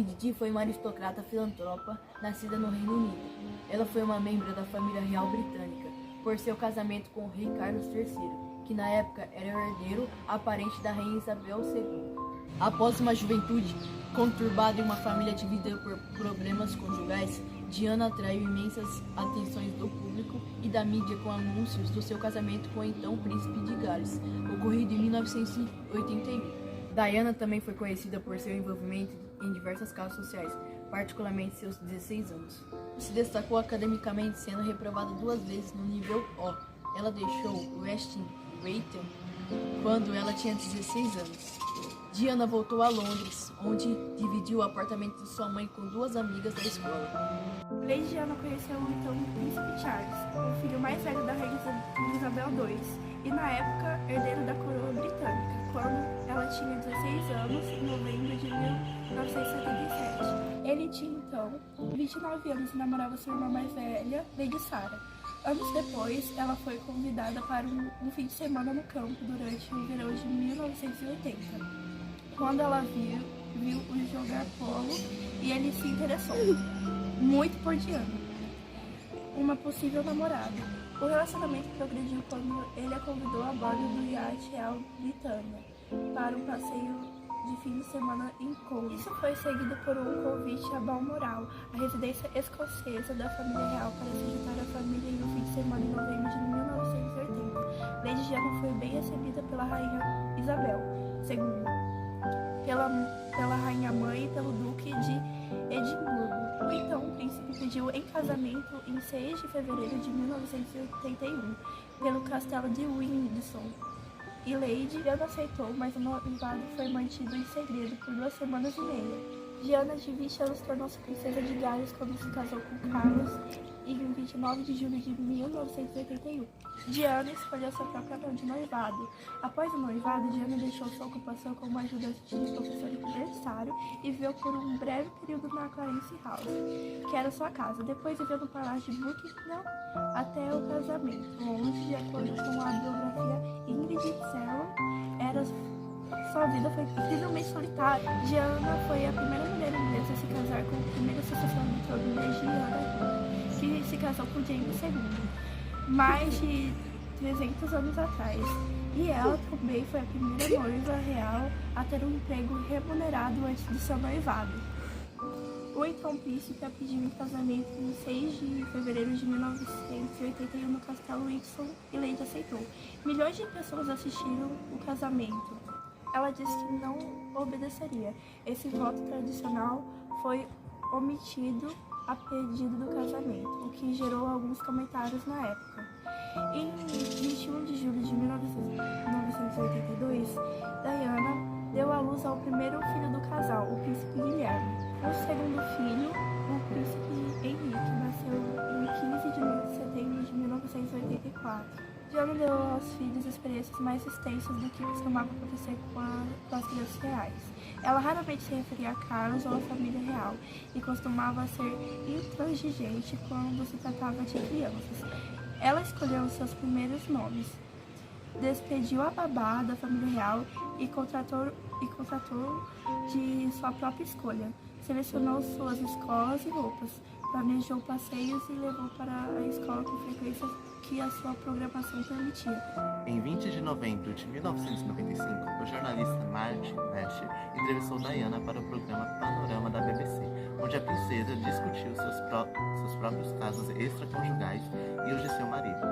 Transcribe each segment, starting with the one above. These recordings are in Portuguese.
Didi foi uma aristocrata filantropa nascida no Reino Unido. Ela foi uma membro da família real britânica por seu casamento com o rei Carlos III, que na época era o herdeiro aparente da rainha Isabel II. Após uma juventude conturbada e uma família dividida por problemas conjugais, Diana atraiu imensas atenções do público e da mídia com anúncios do seu casamento com o então príncipe de Gales, ocorrido em 1981. Diana também foi conhecida por seu envolvimento em diversas causas sociais, particularmente seus 16 anos. Se destacou academicamente, sendo reprovada 2 vezes no nível O. Ela deixou Western Wayton quando ela tinha 16 anos. Diana voltou a Londres, onde dividiu o apartamento de sua mãe com 2 amigas da escola. Lady Diana conheceu então o príncipe Charles, o filho mais velho da rainha Isabel II, e na época herdeiro da coroa britânica, quando ela tinha 16 anos, em novembro de 1977. Ele tinha então 29 anos e namorava sua irmã mais velha, Lady Sarah. Anos depois, ela foi convidada para um fim de semana no campo durante o verão de 1980. Quando ela viu o jogar polo e ele se interessou muito por Diana, uma possível namorada. O relacionamento progrediu quando ele a convidou a bordo do iate Real Britânia para um passeio de fim de semana em Cole. Isso foi seguido por um convite a Balmoral, a residência escocesa da família real, para se juntar à família em um fim de semana em novembro de 1980. Lady Diana foi bem recebida pela rainha Isabel II, pela rainha mãe e pelo duque de Edimburgo. O então príncipe pediu em casamento em 6 de fevereiro de 1981 pelo castelo de Windsor. E Lady Diana aceitou, mas o noivado foi mantido em segredo por 2 semanas e meia. Diana, de 20 anos, tornou-se princesa de Gales quando se casou com Carlos em 29 de julho de 1981. Diana escolheu sua própria mão de noivado. Após o noivado, Diana deixou sua ocupação como ajudante de professor universitário e viveu por um breve período na Clarence House, que era sua casa. Depois viveu no Palácio de Buckingham até o casamento, onde, de acordo com a biografia Ingrid Ceylon, sua vida foi incrivelmente solitária. Diana foi a primeira mulher inglesa a se casar com a primeira sucessora do trono, desde Diana, que se casou com James II, mais de 300 anos atrás. E ela também foi a primeira noiva real a ter um emprego remunerado antes de seu noivado. O então príncipe a pediu em casamento em 6 de fevereiro de 1981 no Castelo Windsor e Lady aceitou. Milhões de pessoas assistiram o casamento. Ela disse que não obedeceria. Esse voto tradicional foi omitido a pedido do casamento, o que gerou alguns comentários na época. Em 21 de julho de 1982, Diana deu à luz ao primeiro filho do casal, o príncipe Guilherme. O segundo filho, o príncipe Henrique, nasceu em 15 de setembro de 1984. Diana deu aos filhos experiências mais extensas do que costumava acontecer com as crianças reais. Ela raramente se referia a Carlos ou à família real e costumava ser intransigente quando se tratava de crianças. Ela escolheu os seus primeiros nomes, despediu a babá da família real e contratou de sua própria escolha. Selecionou suas escolas e roupas, planejou passeios e levou para a escola com frequência que a sua programação permitia. Em 20 de novembro de 1995, o jornalista Martin Nasher entrevistou Diana para o programa Panorama da BBC, onde a princesa discutiu seus próprios casos extraconjugais e os de seu marido.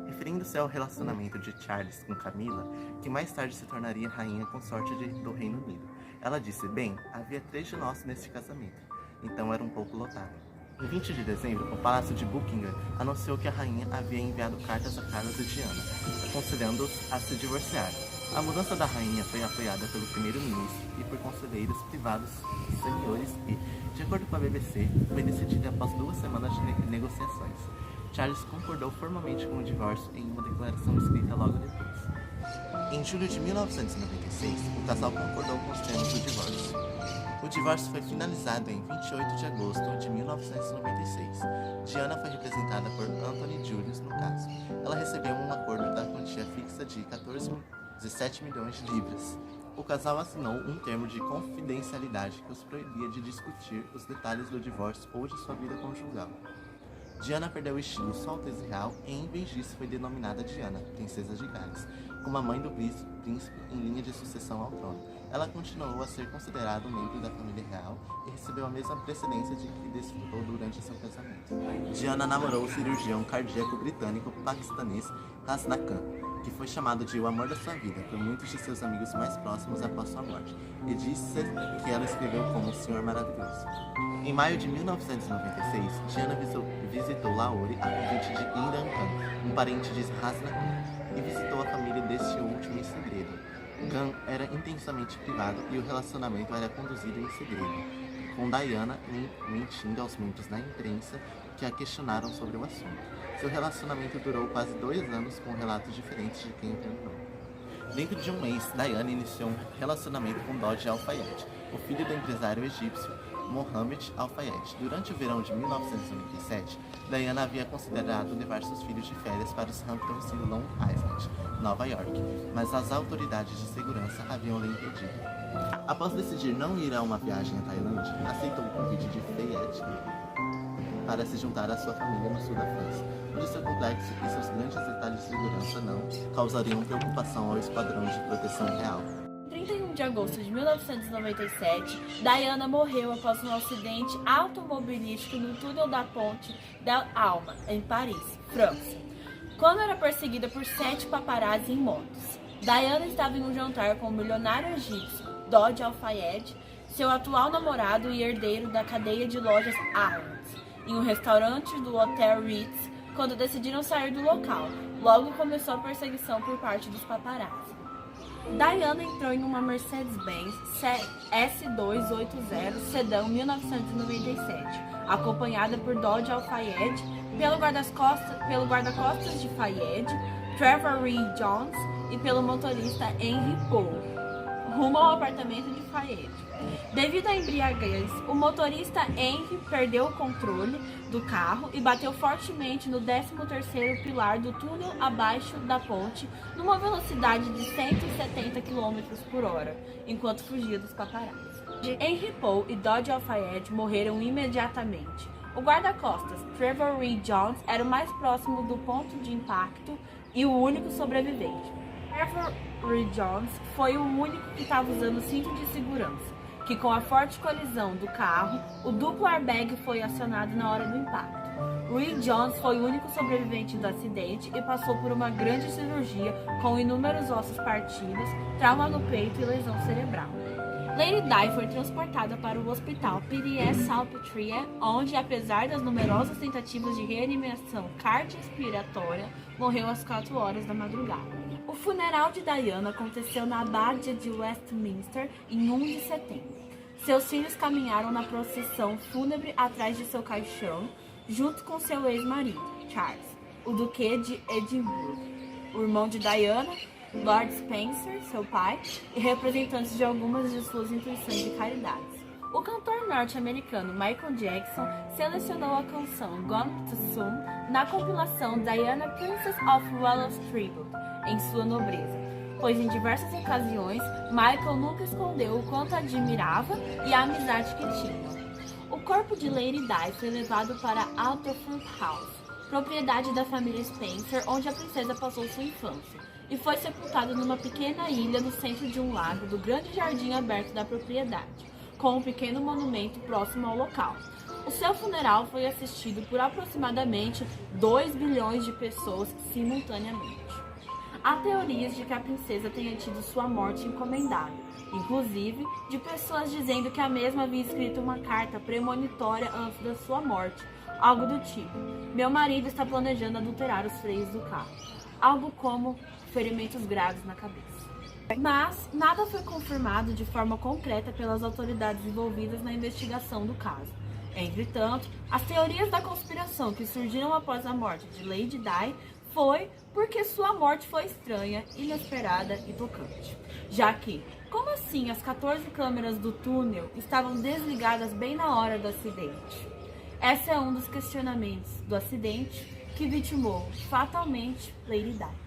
Referindo-se ao relacionamento de Charles com Camila, que mais tarde se tornaria rainha consorte do Reino Unido. Ela disse: "Bem, havia 3 de nós neste casamento, então era um pouco lotado." Em 20 de dezembro, o Palácio de Buckingham anunciou que a rainha havia enviado cartas a Carlos e Diana, aconselhando-os a se divorciar. A mudança da rainha foi apoiada pelo primeiro-ministro e por conselheiros privados seniores e, de acordo com a BBC, foi decidida após 2 semanas de negociações. Charles concordou formalmente com o divórcio em uma declaração escrita logo depois. Em julho de 1996, o casal concordou com os termos do divórcio. O divórcio foi finalizado em 28 de agosto de 1996. Diana foi representada por Anthony Julius no caso. Ela recebeu um acordo da quantia fixa de 17 milhões de libras. O casal assinou um termo de confidencialidade que os proibia de discutir os detalhes do divórcio ou de sua vida conjugal. Diana perdeu o estilo Sua Alteza Real e, em vez disso, foi denominada Diana, Princesa de Gales, como a mãe do príncipe em linha de sucessão ao trono. Ela continuou a ser considerada um membro da família real e recebeu a mesma precedência de que desfrutou durante seu casamento. Diana namorou o cirurgião cardíaco britânico-paquistanês Hasna Khan, que foi chamado de o amor da sua vida por muitos de seus amigos mais próximos após sua morte, e disse que ela escreveu como o Senhor Maravilhoso. Em maio de 1996, Diana visitou Lahore a convite de Imran Khan, um parente de Hasna Khan, e visitou a família deste último em segredo. Khan era intensamente privado e o relacionamento era conduzido em segredo, com Diana mentindo aos membros da imprensa que a questionaram sobre o assunto. Seu relacionamento durou quase 2 anos, com relatos diferentes de quem terminou. Dentro de um mês, Diana iniciou um relacionamento com Dodi Al-Fayed, o filho do empresário egípcio Mohammed Al-Fayed. Durante o verão de 1997, Diana havia considerado levar seus filhos de férias para os Hamptons em Long Island, Nova York, mas as autoridades de segurança haviam lhe impedido. Após decidir não ir a uma viagem à Tailândia, aceitou o convite de Fayed para se juntar à sua família no sul da França, onde seu complexo e seus grandes detalhes de segurança não causariam preocupação ao Esquadrão de Proteção Real. Em 31 de agosto de 1997, Diana morreu após um acidente automobilístico no túnel da Ponte del Alma, em Paris, França, quando era perseguida por 7 paparazzi em motos. Diana estava em um jantar com o milionário egípcio Dodi Al-Fayed, seu atual namorado e herdeiro da cadeia de lojas Harrods, em um restaurante do Hotel Ritz, quando decidiram sair do local. Logo começou a perseguição por parte dos paparazzi. Diana entrou em uma Mercedes-Benz S280 sedã 1997, acompanhada por Dodi Al-Fayed, pelo guarda-costas de Fayed, Trevor Reed Jones e pelo motorista Henry Paul, rumo ao apartamento de Fayed. Devido à embriaguez, o motorista Henry perdeu o controle do carro e bateu fortemente no 13º pilar do túnel abaixo da ponte, numa velocidade de 170 km por hora, enquanto fugia dos paparazzi. Henry Paul e Dodi Al-Fayed morreram imediatamente. O guarda-costas, Trevor Reed Jones, era o mais próximo do ponto de impacto e o único sobrevivente. Trevor Reed Jones foi o único que estava usando cinto de segurança, que com a forte colisão do carro, o duplo airbag foi acionado na hora do impacto. Reed Jones foi o único sobrevivente do acidente e passou por uma grande cirurgia com inúmeros ossos partidos, trauma no peito e lesão cerebral. Lady Di foi transportada para o hospital Piries-Salpêtrière, onde, apesar das numerosas tentativas de reanimação cardiorrespiratória, morreu às 4 horas da madrugada. O funeral de Diana aconteceu na Abadia de Westminster em 1 de setembro. Seus filhos caminharam na procissão fúnebre atrás de seu caixão, junto com seu ex-marido, Charles, o Duque de Edimburgo, o irmão de Diana, Lord Spencer, seu pai, e representantes de algumas de suas instituições de caridade. O cantor norte-americano Michael Jackson selecionou a canção Gone Too Soon na compilação Diana Princess of Wales Tribute, em sua nobreza, pois em diversas ocasiões Michael nunca escondeu o quanto admirava e a amizade que tinha. O corpo de Lady Di foi levado para Alderford House, propriedade da família Spencer, onde a princesa passou sua infância, e foi sepultado numa pequena ilha no centro de um lago do grande jardim aberto da propriedade, com um pequeno monumento próximo ao local. O seu funeral foi assistido por aproximadamente 2 bilhões de pessoas simultaneamente. Há teorias de que a princesa tenha tido sua morte encomendada, inclusive de pessoas dizendo que a mesma havia escrito uma carta premonitória antes da sua morte, algo do tipo: meu marido está planejando adulterar os freios do carro, algo como ferimentos graves na cabeça. Mas nada foi confirmado de forma concreta pelas autoridades envolvidas na investigação do caso. Entretanto, as teorias da conspiração que surgiram após a morte de Lady Di foi porque sua morte foi estranha, inesperada e tocante. Já que, como assim as 14 câmeras do túnel estavam desligadas bem na hora do acidente? Esse é um dos questionamentos do acidente que vitimou fatalmente Lady Di.